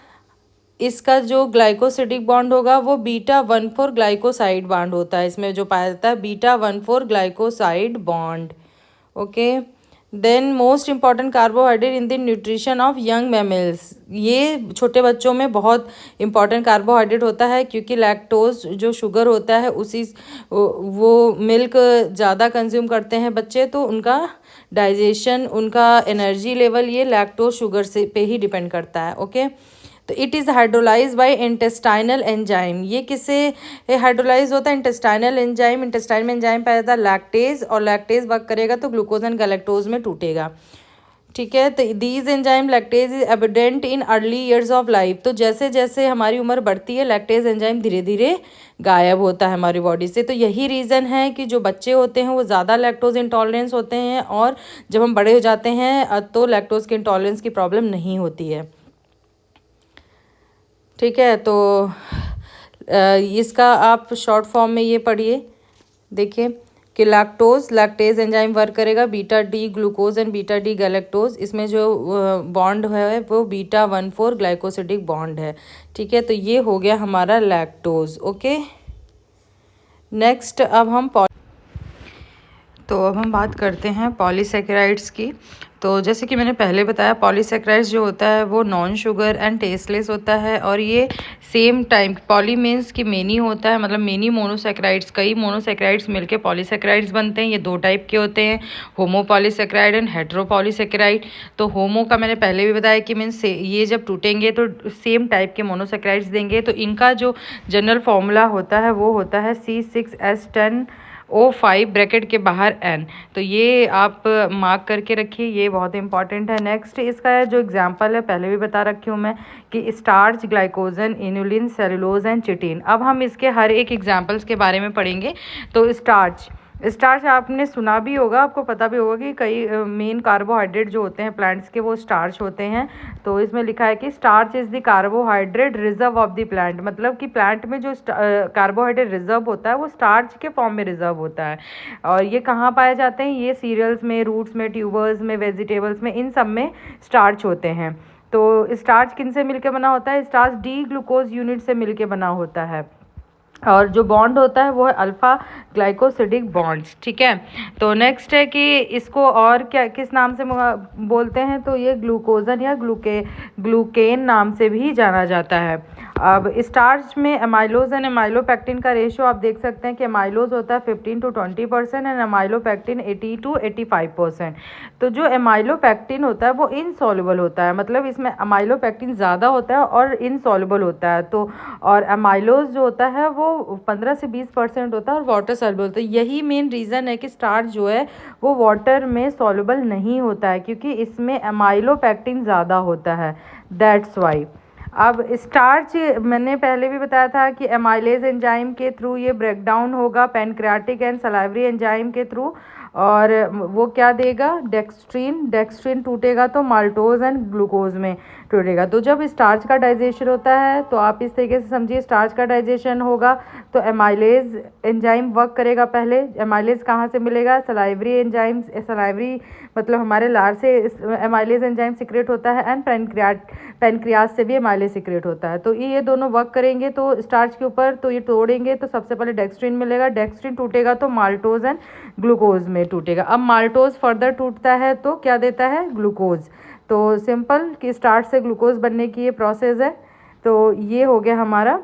[SPEAKER 1] इसका जो ग्लाइकोसिडिक बॉन्ड होगा वो β14 ग्लाइकोसाइड बॉन्ड होता है, इसमें जो पाया जाता है β14 glycoside bond. Okay, then most important carbohydrate in the nutrition of young mammals, ये छोटे बच्चों में बहुत इंपॉर्टेंट कार्बोहाइड्रेट होता है, क्योंकि लैक्टोज जो शुगर होता है उसी वो मिल्क ज़्यादा कंज्यूम करते हैं बच्चे, तो उनका डाइजेशन, उनका एनर्जी लेवल ये लैक्टोज शुगर से पे ही डिपेंड करता है। ओके, तो it is hydrolyse by intestinal enzyme, ये किससे हाइड्रोलाइज होता है, इंटेस्टाइनल एंजाइम। इंटेस्टाइन में एंजाइम पाया जाता है लैक्टेज, और लैक्टेज वर्क करेगा तो ग्लूकोज एंड गैलेक्टोज में टूटेगा। ठीक है, तो these enzyme lactase is evident in early years of life, तो जैसे जैसे हमारी उम्र बढ़ती है लैक्टेज एंजाइम धीरे धीरे गायब होता है हमारी बॉडी से। तो यही रीज़न है कि जो बच्चे होते हैं वो ज़्यादा लैक्टोज इंटॉलरेंस होते हैं, और जब हम बड़े हो जाते हैं तो लैक्टोज के इंटॉलरेंस की प्रॉब्लम नहीं होती है। ठीक है, तो इसका आप शॉर्ट फॉर्म में ये पढ़िए, देखिए कि लैक्टोज लैक्टेज एंजाइम वर्क करेगा beta D glucose and beta D galactose, इसमें जो बॉन्ड है वो β14 ग्लाइकोसिडिक बॉन्ड है। ठीक है, तो ये हो गया हमारा लैक्टोज। ओके, नेक्स्ट अब हम बात करते हैं पॉलीसेकेराइड्स की। तो जैसे कि मैंने पहले बताया, पॉलीसेकेराइड्स जो होता है वो नॉन शुगर एंड टेस्टलेस होता है, और ये सेम टाइम, पॉली मीन्स कि मेनी होता है, मतलब मेनी मोनोसेकेराइड्स, कई मोनोसेकेराइड्स मिलके पॉलीसेकेराइड्स बनते हैं। ये दो टाइप के होते हैं, होमोपॉलीसेकेराइड एंड हेट्रोपॉलीसेकेराइड। तो होमो का मैंने पहले भी बताया कि मीन्स ये जब टूटेंगे तो सेम टाइप के मोनोसेकेराइड्स देंगे। तो इनका जो जनरल फॉर्मूला होता है वो होता है C6H10O5 ब्रैकेट के बाहर N। तो ये आप मार्क करके रखिए, ये बहुत इंपॉर्टेंट है। नेक्स्ट इसका जो एग्जांपल है पहले भी बता रखी हूँ मैं कि starch, glycogen, inulin, cellulose and chitin. अब हम इसके हर एक एग्जांपल्स के बारे में पढ़ेंगे। तो स्टार्च आपने सुना भी होगा, आपको पता भी होगा कि कई मेन कार्बोहाइड्रेट जो होते हैं प्लांट्स के वो स्टार्च होते हैं। तो इसमें लिखा है कि starch is the carbohydrate reserve of the plant, मतलब कि प्लांट में जो कार्बोहाइड्रेट रिजर्व होता है वो स्टार्च के फॉर्म में रिजर्व होता है। और ये कहाँ पाए जाते हैं, ये सीरियल्स में, रूट्स में, ट्यूबर्स में, वेजिटेबल्स में, इन सब में स्टार्च होते हैं। तो स्टार्च किन से मिलकर बना होता है, स्टार्च डी ग्लूकोज यूनिट से मिलकर बना होता है, और जो बॉन्ड होता है वो है अल्फ़ा ग्लाइकोसिडिक बॉन्ड्स। ठीक है, तो नेक्स्ट है कि इसको और क्या किस नाम से बोलते हैं, तो ये ग्लूकोजन या ग्लूकेन नाम से भी जाना जाता है। अब स्टार्च में एमाइलोज एंड एमाइलोपेक्टिन का रेशियो आप देख सकते हैं कि एमाइलोज होता है 15 to 20% एंड एमाइलोपेक्टिन 80 to 85%। तो जो एमाइलोपेक्टिन होता है वो इनसॉल्युबल होता है, मतलब इसमें एमाइलोपेक्टिन ज़्यादा होता है और इनसॉल्युबल होता है। तो और एमाइलोज जो होता है वो 15 से 20% होता है और वाटर सॉल्युबल होता है। यही मेन रीज़न है कि स्टार्च जो है वो वाटर में सॉल्युबल नहीं होता है, क्योंकि इसमें एमाइलोपेक्टिन ज़्यादा होता है, दैट्स वाई। अब स्टार्च मैंने पहले भी बताया था कि एमाइलेज एंजाइम के थ्रू ये ब्रेक डाउन होगा पैनक्रियाटिक एंड सलाइवरी एंजाइम के थ्रू, और वो क्या देगा, डेक्स्ट्रीन टूटेगा तो माल्टोज एंड ग्लूकोज में टूटेगा। तो जब स्टार्च का डाइजेशन होता है तो आप इस तरीके से समझिए, स्टार्च का डाइजेशन होगा तो एमाइलेज एंजाइम वर्क करेगा पहले। एमाइलेज कहाँ से मिलेगा, सलाइवरी एंजाइम, सलाइवरी मतलब हमारे लार से एमाइलेज एंजाइम सिक्रेट होता है, एंड पैनक्रियास से भी एमाइलेज सिक्रेट होता है। तो ये दोनों वर्क करेंगे तो स्टार्च के ऊपर, तो ये तोड़ेंगे तो सबसे पहले डेक्स्ट्रीन मिलेगा, डेक्स्ट्रीन टूटेगा तो माल्टोज एंड ग्लूकोज में टूटेगा। अब माल्टोज फर्दर टूटता है तो क्या देता है, ग्लूकोज। तो सिंपल कि स्टार्च से ग्लूकोज बनने की ये प्रोसेस है। तो ये हो गया हमारा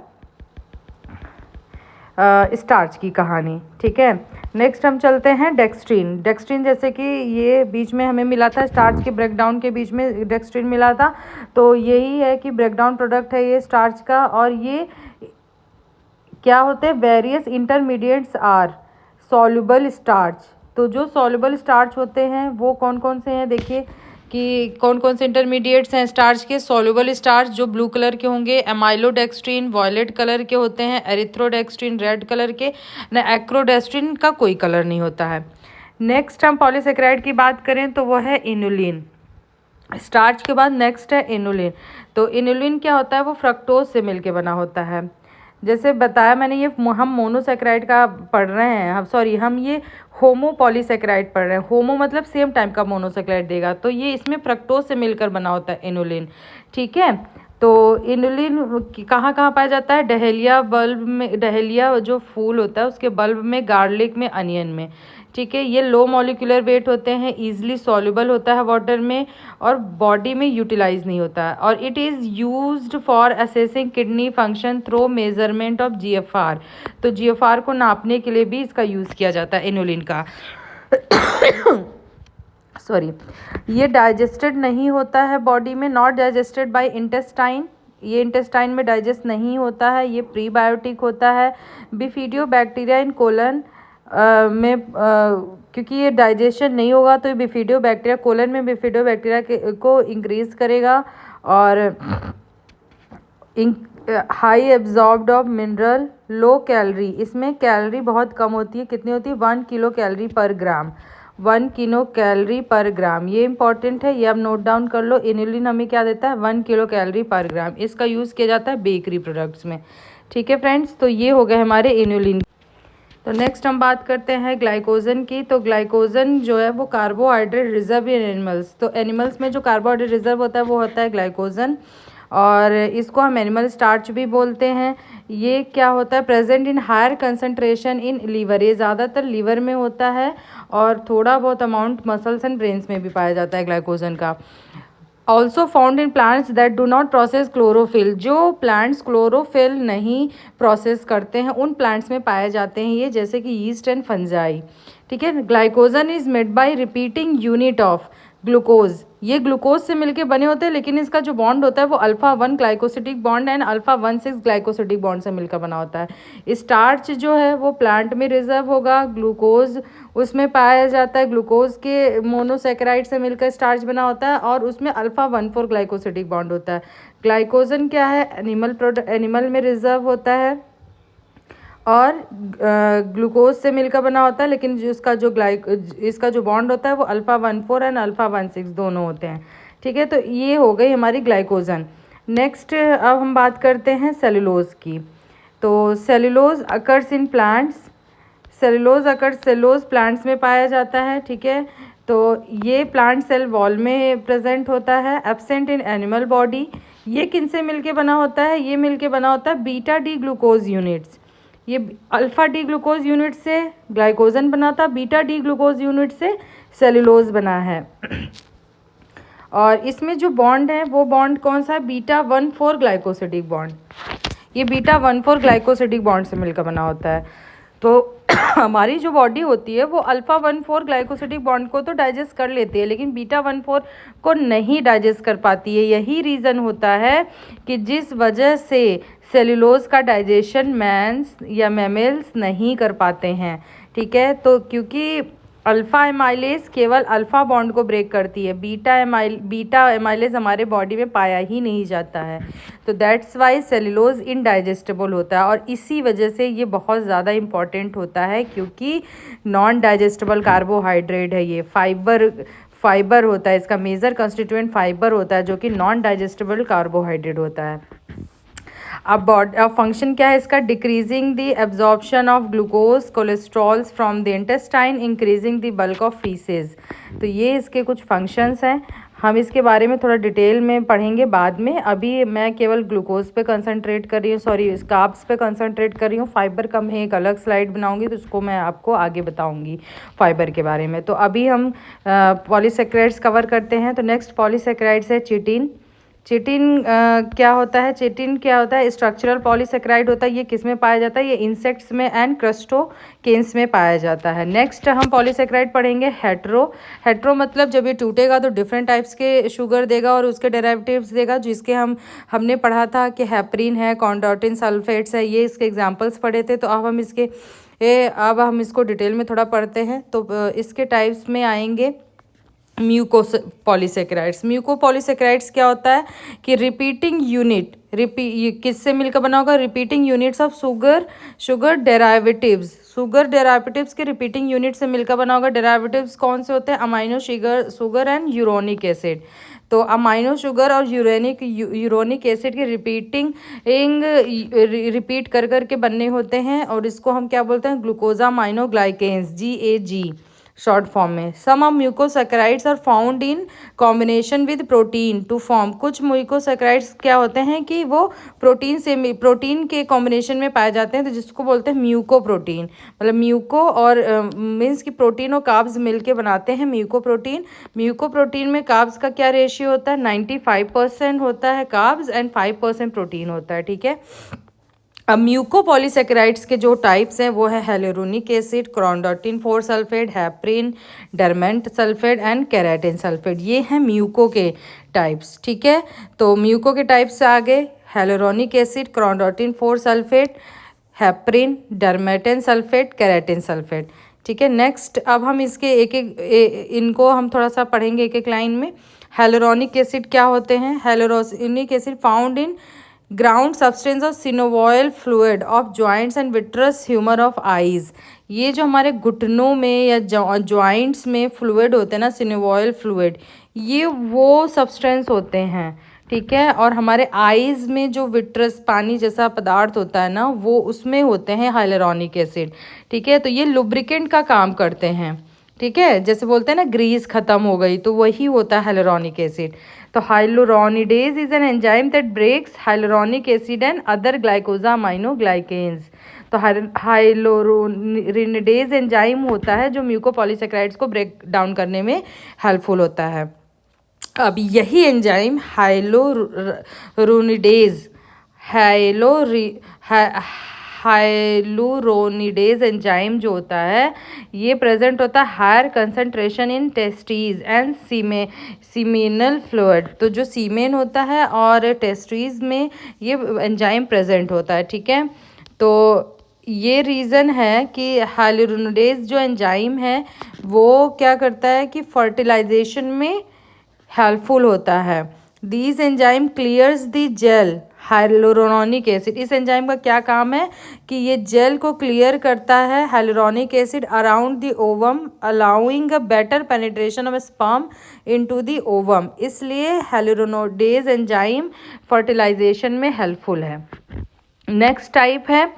[SPEAKER 1] स्टार्च की कहानी। ठीक है, नेक्स्ट हम चलते हैं डेक्स्ट्रीन जैसे कि ये बीच में हमें मिला था, स्टार्च के ब्रेकडाउन के बीच में डेक्स्ट्रीन मिला था। तो यही है कि ब्रेकडाउन प्रोडक्ट है ये स्टार्च का, और ये क्या होते हैं, various intermediates are soluble starch. तो जो सॉल्युबल स्टार्च होते हैं वो कौन कौन से हैं, देखिए कि कौन कौन से इंटरमीडिएट्स हैं स्टार्च के। सॉल्युबल स्टार्च जो ब्लू कलर के होंगे, एमाइलोडेक्स्ट्रीन वॉयलेट कलर के होते हैं, एरिथ्रोडेक्स्ट्रीन रेड कलर के, न एक्रोडेस्ट्रीन का कोई कलर नहीं होता है। नेक्स्ट हम पॉलीसेकेराइड की बात करें तो वो है इनुलिन। स्टार्च के बाद नेक्स्ट है इनुलिन। तो इनुलिन क्या होता है, वो फ्रक्टोज से मिलके बना होता है। जैसे बताया मैंने, ये हम मोनोसेकेराइड का पढ़ रहे हैं, हम ये होमो पॉलीसेकेराइड पढ़ रहे हैं। होमो मतलब सेम टाइम का मोनोसेकेराइड देगा, तो ये इसमें फ्रक्टोज से मिलकर बना होता है इनुलिन, ठीक है। तो इनुलिन कहाँ कहाँ पाया जाता है, डहेलिया बल्ब में, डहेलिया जो फूल होता है उसके बल्ब में, गार्लिक में, अनियन में, ठीक है। ये लो मॉलिक्यूलर वेट होते हैं, ईजिली सॉल्युबल होता है वाटर में और बॉडी में यूटिलाइज नहीं होता है। और it is used for assessing kidney function through measurement of GFR. तो जीएफआर को नापने के लिए भी इसका यूज़ किया जाता है इनुलिन का। सॉरी, ये डाइजेस्टेड नहीं होता है बॉडी में, नॉट डाइजेस्टेड बाय इंटेस्टाइन, ये इंटेस्टाइन में डाइजेस्ट नहीं होता है, ये प्रीबायोटिक होता है। बिफिडियो बैक्टीरिया इन कोलन में क्योंकि ये डाइजेशन नहीं होगा तो ये बिफिडियो बैक्टीरिया कोलन में बिफिडियो बैक्टीरिया को इंक्रीज करेगा। और high absorbed of mineral, low calorie, इसमें कैलोरी बहुत कम होती है, कितनी होती है 1 किलो कैलोरी पर ग्राम, 1 किलो कैलोरी पर ग्राम, ये इंपॉर्टेंट है, ये आप नोट डाउन कर लो। इनुलिन हमें क्या देता है 1 किलो कैलोरी पर ग्राम, इसका यूज़ किया जाता है बेकरी प्रोडक्ट्स में, ठीक है फ्रेंड्स। तो ये हो गए हमारे इनुलिन। तो नेक्स्ट हम बात करते हैं ग्लाइकोजन की। तो ग्लाइकोजन जो है वो कार्बोहाइड्रेट रिजर्व इन एनिमल्स, तो एनिमल्स में जो कार्बोहाइड्रेट रिजर्व होता है वो होता है ग्लाइकोजन, और इसको हम एनिमल स्टार्च भी बोलते हैं। ये क्या होता है, present in higher concentration in liver, ये ज़्यादातर लीवर में होता है और थोड़ा बहुत अमाउंट मसल्स एंड ब्रेन्स में भी पाया जाता है ग्लाइकोजन का। Also found in plants that do not process chlorophyll, जो प्लांट्स क्लोरोफिल नहीं प्रोसेस करते हैं उन प्लांट्स में पाए जाते हैं ये, जैसे कि यीस्ट एंड फंजाई, ठीक है। Glycogen is made by repeating unit of glucose, ये ग्लूकोज से मिलके बने होते हैं, लेकिन इसका जो बॉन्ड होता है वो alpha 1 glycosidic bond and alpha 1,6 glycosidic bond से मिलकर बना होता है। स्टार्च जो है वो प्लांट में रिजर्व होगा, ग्लूकोज उसमें पाया जाता है, ग्लूकोज के मोनोसेकेराइड से मिलकर स्टार्च बना होता है और उसमें अल्फा 1,4 ग्लाइकोसिडिक बॉन्ड होता है। ग्लाइकोजन क्या है, एनिमल में रिजर्व होता है और ग्लूकोज से मिलकर बना होता है, लेकिन इसका जो बॉन्ड होता है वो अल्फा 1,4 एंड अल्फा 1,6 दोनों होते हैं, ठीक है। तो ये हो गई हमारी ग्लाइकोजन। नेक्स्ट अब हम बात करते हैं सेलुलोज की। तो cellulose occurs in plants, cellulose plants में पाया जाता है, ठीक है। तो ये प्लांट सेल वॉल में प्रेजेंट होता है, एब्सेंट इन एनिमल बॉडी। ये किन से मिलके बना होता है, ये मिलके बना होता है बीटा डी ग्लूकोज यूनिट्स, ये अल्फा डी ग्लूकोज यूनिट से ग्लाइकोजन बना था, बीटा डी ग्लूकोज यूनिट से सेलुलोज बना है। और इसमें जो बॉन्ड है वो बॉन्ड कौन सा है, बीटा 1,4 ग्लाइकोसिडिक बॉन्ड, ये बीटा 1,4 ग्लाइकोसिडिक बॉन्ड से मिलकर बना होता है। तो हमारी जो बॉडी होती है वो अल्फा 1,4 ग्लाइकोसिडिक बॉन्ड को तो डाइजेस्ट कर लेती है, लेकिन बीटा 1,4 को नहीं डाइजेस्ट कर पाती है। यही रीज़न होता है कि जिस वजह से सेलुलोज का डाइजेशन मैंस या मैमल्स नहीं कर पाते हैं, ठीक है। तो क्योंकि अल्फ़ा एमाइलेज केवल अल्फ़ा बॉन्ड को ब्रेक करती है, बीटा एमाइलेज हमारे बॉडी में पाया ही नहीं जाता है, तो दैट्स वाई सेलुलोज इनडाइजेस्टेबल होता है। और इसी वजह से ये बहुत ज़्यादा इम्पॉर्टेंट होता है, क्योंकि नॉन डाइजेस्टेबल कार्बोहाइड्रेट है, ये फाइबर होता है, इसका मेजर कंस्टिट्यूएंट फाइबर होता है, जो कि नॉन डाइजेस्टेबल कार्बोहाइड्रेट होता है। अब फंक्शन क्या है इसका, decreasing the absorption of glucose cholesterols from the intestine, increasing the bulk of faeces. तो ये इसके कुछ फंक्शंस हैं, हम इसके बारे में थोड़ा डिटेल में पढ़ेंगे बाद में। अभी मैं केवल ग्लूकोज पे कंसंट्रेट कर रही हूँ, कार्ब्स पे कंसंट्रेट कर रही हूँ। फाइबर का मैं एक अलग स्लाइड बनाऊंगी तो उसको मैं आपको आगे बताऊंगी फाइबर के बारे में। तो अभी हम पॉलीसेकेराइड्स कवर करते हैं। तो नेक्स्ट पॉलीसेकेराइड्स है चिटिन। चिटिन क्या होता है, चिटिन क्या होता है, स्ट्रक्चरल पॉलीसेकेराइड होता है। ये किस में पाया जाता है, ये इंसेक्ट्स में एंड क्रस्टोकेन्स में पाया जाता है। नेक्स्ट हम पॉलीसेकेराइड पढ़ेंगे हेट्रो मतलब जब ये टूटेगा तो डिफरेंट टाइप्स के शुगर देगा और उसके डेरिवेटिव्स देगा, जिसके हमने पढ़ा था कि हेपरिन है, कॉन्डोटिन सल्फेट्स है, ये इसके एग्जाम्पल्स पढ़े थे। तो अब हम इसके अब हम इसको डिटेल में थोड़ा पढ़ते हैं। तो इसके टाइप्स में आएंगे म्यूकोपॉलीसेकेराइड्स। म्यूकोपॉलीसेकेराइड्स क्या होता है कि रिपीटिंग यूनिट, किससे मिलकर बना होगा, रिपीटिंग यूनिट्स ऑफ शुगर डेरावेटिव्स के रिपीटिंग यूनिट से मिलकर बना होगा। डेरावेटिव्स कौन से होते हैं, amino sugar and uronic acid. तो अमाइनो शुगर और यूरोनिक एसिड के रिपीट कर करके बनने होते हैं, और इसको हम क्या बोलते हैं, ग्लूकोजामाइनोग्लाइकेन्स, GAG शॉर्ट फॉर्म में। Some of mucosaccharides are found in combination with protein to form. कुछ म्यूकोसैकेराइड्स क्या होते हैं कि वो प्रोटीन के कॉम्बिनेशन में पाए जाते हैं, तो जिसको बोलते हैं म्यूकोप्रोटीन। मतलब म्यूको और मीन्स की प्रोटीन और कार्ब्स मिलके बनाते हैं म्यूकोप्रोटीन। म्यूकोप्रोटीन में कार्ब्स का क्या रेशियो होता है, 95% होता है कार्ब्स एंड 5% प्रोटीन होता है, ठीक है। अब म्यूकोपॉलीसेकेराइड्स के जो टाइप्स हैं वो है हेलुरोनिक एसिड, क्रोंडोटिन 4 sulphate, heparin, dermatan sulphate and keratin sulphate. ये हैं म्यूको के टाइप्स, ठीक है। तो म्यूको के टाइप्स से आगे हेलुरोनिक एसिड, क्रोंडोटिन 4 sulphate, heparin, dermatan sulphate, keratin sulphate, ठीक है। नेक्स्ट अब हम इसके इनको हम थोड़ा सा पढ़ेंगे एक एक लाइन में। हेलुरोनिक एसिड क्या होते हैं, hyaluronic acid found in ground substance of synovial fluid of joints and vitreous humour of eyes. ये जो हमारे घुटनों में या जॉइंट्स में फ्लूइड होते हैं ना, सिनोवॉयल फ्लूइड, ये वो सब्सटेंस होते हैं, ठीक है। और हमारे आईज में जो विट्रस पानी जैसा पदार्थ होता है ना, वो उसमें होते हैं हाइलुरोनिक एसिड, ठीक है। तो ये लुब्रिकेंट का काम करते हैं, ठीक है। जैसे बोलते हैं ना ग्रीस खत्म हो गई, तो वही होता है हाइलुरोनिक एसिड। तो hyaluronidase is an enzyme that breaks hyaluronic acid and other glycosaminoglycans. तो हाइलुरोनिडेज एंजाइम होता है जो म्यूकोपॉलीसेकेराइड्स को ब्रेक डाउन करने में हेल्पफुल होता है। अब यही एंजाइम हाइलुरोनिडेज एंजाइम जो होता है, ये प्रेजेंट होता है higher concentration in testes and seminal fluid. तो जो सीमेन होता है और टेस्टीज में ये एंजाइम प्रेजेंट होता है, ठीक है। तो ये रीज़न है कि हाइलुरोनिडेज जो एंजाइम है वो क्या करता है कि फर्टिलाइजेशन में हेल्पफुल होता है। These enzyme clears the gel hyaluronic acid. इस एंजाइम का क्या काम है कि ये जेल को क्लियर करता है hyaluronic acid around the ovum, allowing a better penetration of sperm into the ovum. इसलिए हाइलुरोनिडेज एंजाइम फर्टिलाइजेशन में हेल्पफुल है। नेक्स्ट टाइप है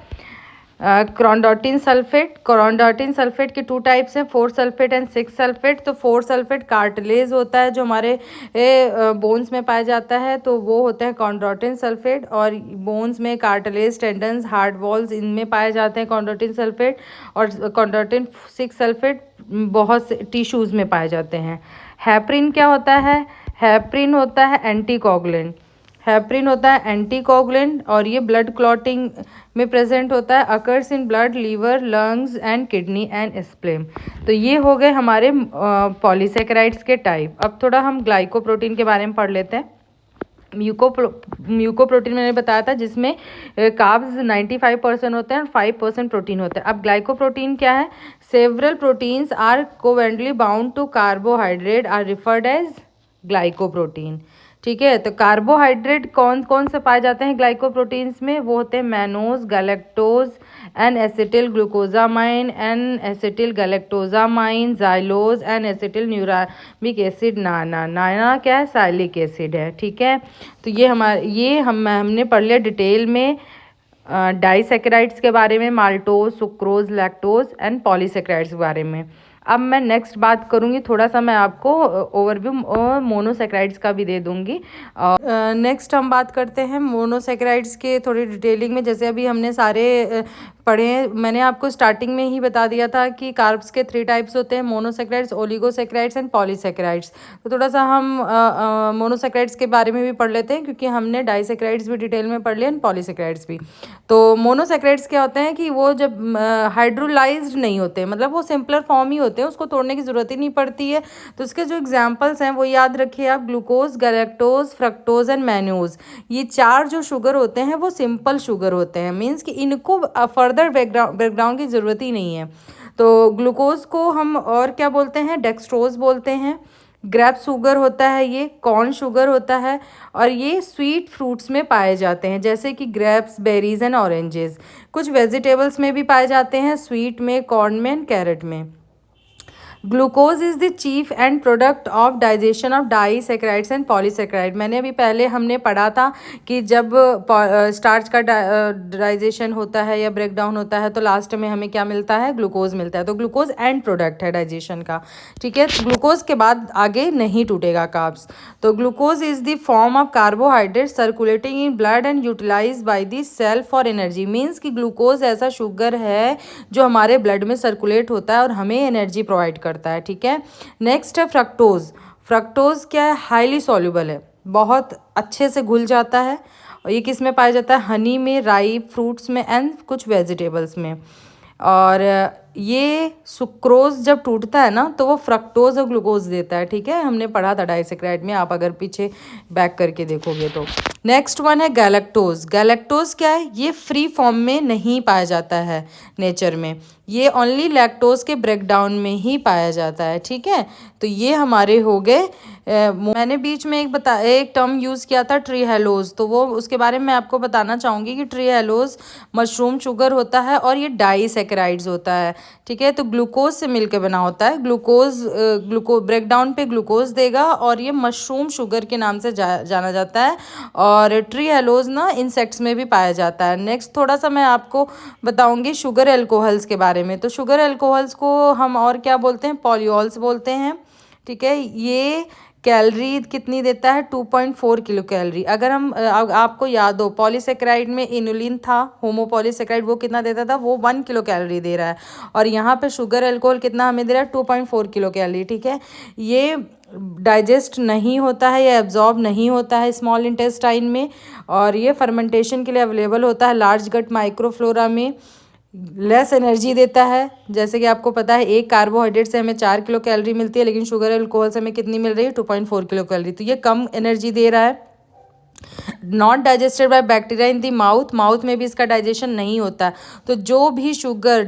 [SPEAKER 1] क्रोंडोटिन सल्फेट। क्रोंडोटिन सल्फेट के 2 टाइप्स हैं, 4 सल्फेट एंड 6 सल्फेट। तो 4 सल्फेट कार्टिलेज होता है जो हमारे बोन्स में पाया जाता है, तो वो होते हैं क्रोंडोटिन सल्फेट। और बोन्स में कार्टिलेज, टेंडन्स, हार्ड वॉल्स, इनमें पाए जाते हैं क्रोंडोटिन सल्फेट। और क्रोंडोटिन 6 सल्फेट बहुत से टिश्यूज़ में पाए जाते हैं। हेपरिन क्या होता है, हेपरिन होता है एंटीकोगुलेंट। हेपरिन होता है एंटीकोगुलेंट और ये ब्लड क्लॉटिंग में प्रेजेंट होता है, occurs in blood, liver, lungs and kidney and spleen. तो ये हो गए हमारे पॉलीसेकेराइड्स के टाइप। अब थोड़ा हम ग्लाइकोप्रोटीन के बारे में पढ़ लेते हैं। म्यूकोप्रोटीन मैंने बताया था जिसमें कार्ब्स 95% होते हैं और 5% प्रोटीन होते हैं। अब ग्लाइकोप्रोटीन क्या है, several proteins are covalently bound to carbohydrate are referred as glycoprotein, ठीक है। तो कार्बोहाइड्रेट कौन कौन से पाए जाते हैं ग्लाइकोप्रोटीन्स में, वो होते हैं mannose, galactose, N acetyl glucosamine, N acetyl galactosamine, xylose, N acetyl neuraminic acid, NANA क्या है, साइलिक एसिड है, ठीक है। तो ये हमने पढ़ लिया डिटेल में डाइसेकेराइड्स के बारे में, maltose, sucrose, lactose and polysaccharides के बारे में। अब मैं नेक्स्ट बात करूँगी, थोड़ा सा मैं आपको ओवरव्यू मोनोसेकेराइड्स का भी दे दूँगी। नेक्स्ट हम बात करते हैं मोनोसेकेराइड्स के थोड़ी डिटेलिंग में। जैसे अभी हमने सारे पढ़े हैं, मैंने आपको स्टार्टिंग में ही बता दिया था कि कार्ब्स के 3 टाइप्स होते हैं, मोनोसेकेराइड्स, ओलिगोसेकेराइड्स एंड पॉलीसेकेराइड्स। तो थोड़ा सा हम मोनोसेकेराइड्स के बारे में भी पढ़ लेते हैं, क्योंकि हमने डाइसेकेराइड्स भी डिटेल में पढ़ लिया एंड पॉलीसेकेराइड्स भी। तो मोनोसेकेराइड्स क्या होते हैं कि वो जब हाइड्रोलाइज्ड नहीं होते, मतलब वो सिंपलर फॉर्म ही होते हैं, उसको तोड़ने की ज़रूरत ही नहीं पड़ती है। तो इसके जो एग्जाम्पल्स हैं वो याद रखिए आप, ग्लूकोज, गैलेक्टोज, फ्रक्टोज एंड मैन्यूज। ये 4 जो शुगर होते हैं वो सिंपल शुगर होते हैं, मीन्स कि इनको फर्दर ब्रेकडाउन की ज़रूरत ही नहीं है। तो ग्लूकोज को हम और क्या बोलते हैं, डेक्सट्रोज बोलते हैं। ग्रेप शुगर होता है, ये कॉर्न शुगर होता है, और ये स्वीट फ्रूट्स में पाए जाते हैं जैसे कि ग्रेप्स, बेरीज एंड ऑरेंजेस। कुछ वेजिटेबल्स में भी पाए जाते हैं, स्वीट में, कॉर्न में एंड कैरेट में। Glucose is the chief end product of digestion of disaccharides and polysaccharide. मैंने अभी पहले हमने पढ़ा था कि जब स्टार्च का डाइजेशन होता है या ब्रेक डाउन होता है तो लास्ट में हमें क्या मिलता है, ग्लूकोज मिलता है। तो ग्लूकोज एंड प्रोडक्ट है डाइजेशन का, ठीक है। ग्लूकोज के बाद आगे नहीं टूटेगा कार्ब्स। तो glucose is the form of carbohydrate circulating in blood and utilise by the cell for energy. Means कि ग्लूकोज ऐसा शुगर है जो हमारे ब्लड में सर्कुलेट होता है और हमें एनर्जी प्रोवाइड करता है, ठीक है। नेक्स्ट है फ्रक्टोज। फ्रक्टोज क्या है, हाईली सॉल्युबल है, बहुत अच्छे से घुल जाता है। और ये किस में पाया जाता है, हनी में, राई फ्रूट्स में एंड कुछ वेजिटेबल्स में। और ये सुक्रोज जब टूटता है ना तो वो फ्रक्टोज और ग्लूकोज देता है, ठीक है। हमने पढ़ा था डाइसैकेराइड में, आप अगर पीछे बैक करके देखोगे तो। नेक्स्ट वन है गैलेक्टोज। गैलेक्टोज क्या है, ये फ्री फॉर्म में नहीं पाया जाता है नेचर में, ये ओनली लैक्टोज के ब्रेकडाउन में ही पाया जाता है, ठीक है। तो ये हमारे हो गए। मैंने बीच में एक टर्म यूज़ किया था ट्री हेलोज, तो वो उसके बारे में आपको बताना चाहूँगी कि ट्री हेलोज मशरूम शुगर होता है और ये डाईसैकेराइड्स होता है, ठीक है। तो ग्लूकोज से मिलकर बना होता है। ग्लूकोज ब्रेकडाउन पे ग्लूकोज देगा और ये मशरूम शुगर के नाम से जाना जाता है। और ट्री हेलोज ना इंसेक्ट्स में भी पाया जाता है। नेक्स्ट थोड़ा सा मैं आपको बताऊंगी शुगर एल्कोहल्स के बारे में। तो शुगर एल्कोहल्स को हम और क्या बोलते हैं, पॉलीऑल्स बोलते हैं, ठीक है। ये कैलोरी कितनी देता है, 2.4 किलो कैलोरी। अगर हम आपको याद हो पॉलीसेकेराइड में इनुलिन था, होमोपॉलीसेकेराइड, वो कितना देता था, वो 1 किलो कैलोरी दे रहा है। और यहाँ पे शुगर अल्कोहल कितना हमें दे रहा है, 2.4 किलो कैलोरी, ठीक है। ये डाइजेस्ट नहीं होता है या एब्जॉर्ब नहीं होता है स्मॉल इंटेस्टाइन में, और ये फर्मेंटेशन के लिए अवेलेबल होता है लार्ज गट माइक्रोफ्लोरा में। लेस एनर्जी देता है, जैसे कि आपको पता है एक कार्बोहाइड्रेट से हमें 4 किलो कैलोरी मिलती है, लेकिन शुगर अल्कोहल से हमें कितनी मिल रही है, 2.4 किलो कैलोरी। तो ये कम एनर्जी दे रहा है। Not digested by bacteria in the mouth, mouth में भी इसका डाइजेशन नहीं होता। तो जो भी शुगर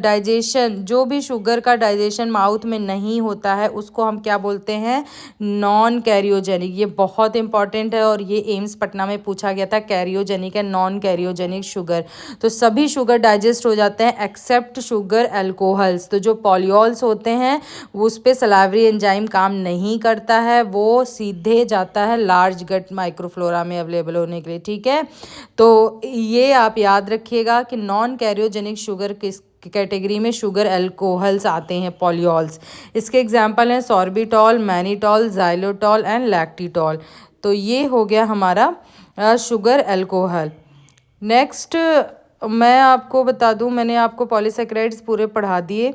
[SPEAKER 1] का डाइजेशन माउथ में नहीं होता है उसको हम क्या बोलते हैं, नॉन कैरियोजेनिक। ये बहुत इंपॉर्टेंट है और ये एम्स पटना में पूछा गया था, cariogenic and non cariogenic sugar. तो सभी शुगर डाइजेस्ट हो जाते हैं एक्सेप्ट शुगर एल्कोहल्स। तो जो पॉलीऑल्स होते हैं वो उस पर सलाइवरी एंजाइम काम नहीं करता है, वो सीधे जाता है लार्ज गट माइक्रोफ्लोरा में अवेलेबल होने के लिए, ठीक है। तो ये आप याद रखिएगा कि नॉन कैरियोजेनिक शुगर किस कैटेगरी में शुगर एल्कोहल्स आते हैं, पॉलीऑल्स। इसके एग्जांपल हैं सॉर्बिटॉल, मैनिटॉल, जाइलोटॉल एंड लैक्टिटॉल। तो ये हो गया हमारा शुगर एल्कोहल। नेक्स्ट मैं आपको बता दूं, मैंने आपको पॉलीसैकेराइड्स पूरे पढ़ा दिए।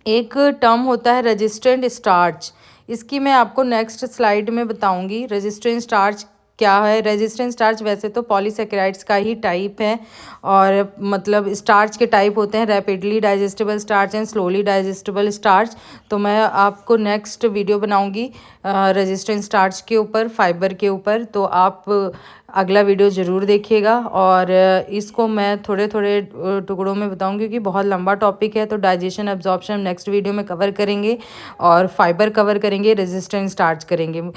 [SPEAKER 1] एक टर्म होता है रेजिस्टेंट स्टार्च, इसकी मैं आपको नेक्स्ट स्लाइड में बताऊंगी। रेजिस्टेंट स्टार्च क्या है। रेजिस्टेंट स्टार्च वैसे तो पॉलीसैकेराइड्स का ही टाइप है, और मतलब स्टार्च के टाइप होते हैं rapidly digestible starch and slowly digestible starch. तो मैं आपको नेक्स्ट वीडियो बनाऊंगी रेजिस्टेंट स्टार्च के ऊपर, फाइबर के ऊपर। तो आप अगला वीडियो ज़रूर देखिएगा, और इसको मैं थोड़े थोड़े टुकड़ों में बताऊंगी क्योंकि बहुत लंबा टॉपिक है। तो डाइजेशन एब्जॉर्प्शन नेक्स्ट वीडियो में कवर करेंगे, और फाइबर कवर करेंगे, रेजिस्टेंट स्टार्च करेंगे।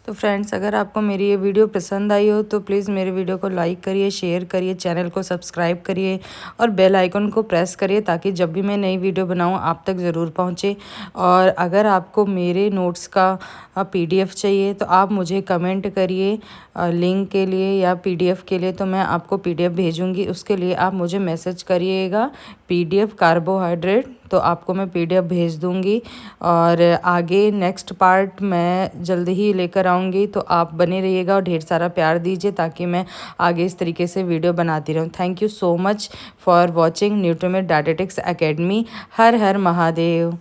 [SPEAKER 1] तो फ्रेंड्स, अगर आपको मेरी ये वीडियो पसंद आई हो तो प्लीज़ मेरे वीडियो को लाइक करिए, शेयर करिए, चैनल को सब्सक्राइब करिए और बेल आइकन को प्रेस करिए ताकि जब भी मैं नई वीडियो बनाऊं आप तक ज़रूर पहुंचे। और अगर आपको मेरे नोट्स का PDF चाहिए तो आप मुझे कमेंट करिए लिंक के लिए या PDF के लिए, तो मैं आपको PDF भेजूँगी। उसके लिए आप मुझे मैसेज करिएगा PDF कार्बोहाइड्रेट, तो आपको मैं PDF भेज दूँगी। और आगे नेक्स्ट पार्ट मैं जल्दी ही लेकर आऊँगी, तो आप बने रहिएगा और ढेर सारा प्यार दीजिए ताकि मैं आगे इस तरीके से वीडियो बनाती रहूँ। Thank you so much for watching Nutrimate dietetics Academy. हर हर महादेव।